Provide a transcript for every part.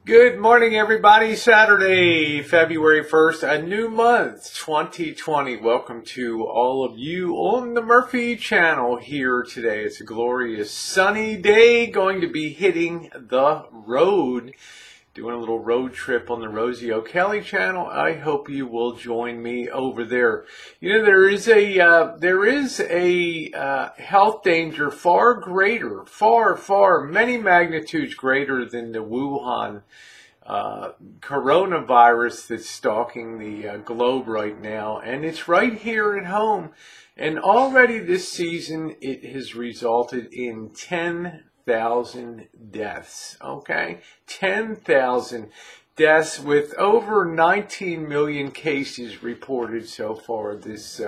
Good morning, everybody. Saturday, February 1st, a new month, 2020. Welcome to all of you on the Murphy channel here today. It's a glorious sunny day, going to be hitting the road, doing a little road trip on the Rosie O'Kelly channel. I hope you will join me over there. You know, there is a health danger far greater, far, many magnitudes greater than the Wuhan coronavirus that's stalking the globe right now, and it's right here at home. And already this season, it has resulted in 10,000 deaths. Okay, 10,000 deaths with over 19 million cases reported so far this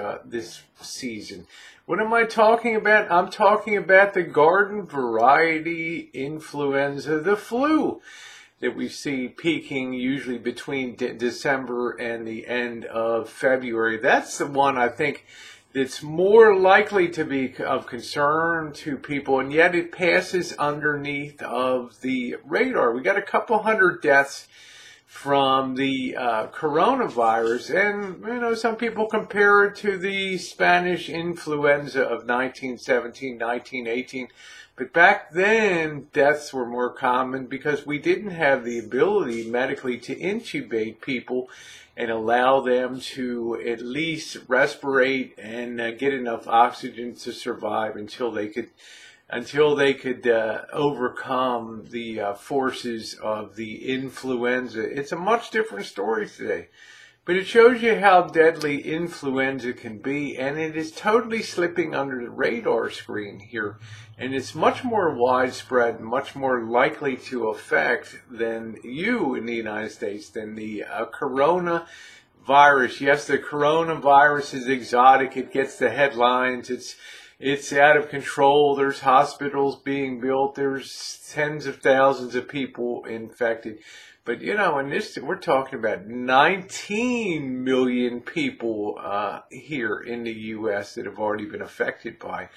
season. What am I talking about? I'm talking about the garden variety influenza, the flu, that we see peaking usually between December and the end of February. That's the one I think that's more likely to be of concern to people, and yet it passes underneath of the radar. We got a couple hundred deaths from the coronavirus, and you know, some people compare it to the Spanish influenza of 1917, 1918. But back then, deaths were more common because we didn't have the ability medically to intubate people and allow them to at least respirate and get enough oxygen to survive until they could overcome the forces of the influenza. It's a much different story today. But it shows you how deadly influenza can be, and it is totally slipping under the radar screen here. And it's much more widespread, much more likely to affect than you in the United States, than the coronavirus. Yes, the coronavirus is exotic. It gets the headlines. It's out of control. There's hospitals being built. There's tens of thousands of people infected. But, you know, in this, we're talking about 19 million people here in the U.S. that have already been affected by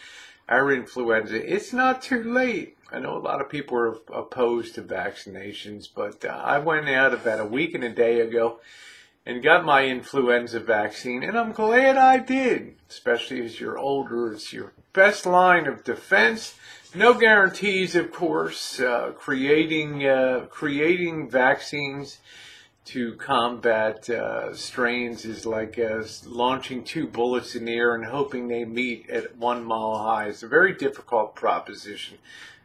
our influenza. It's not too late. I know a lot of people are opposed to vaccinations, but I went out about a week and a day ago and got my influenza vaccine, and I'm glad I did, especially as you're older. It's your best line of defense. No guarantees, of course. Creating vaccines to combat strains is like launching two bullets in the air and hoping they meet at 1 mile high. It's a very difficult proposition,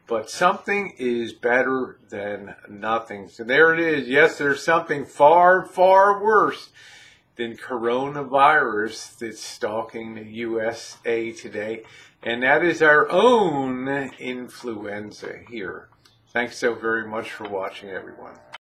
but something is better than nothing. So there it is. Yes, there's something far worse than coronavirus that's stalking the USA today, and that is our own influenza here. Thanks so very much for watching, everyone.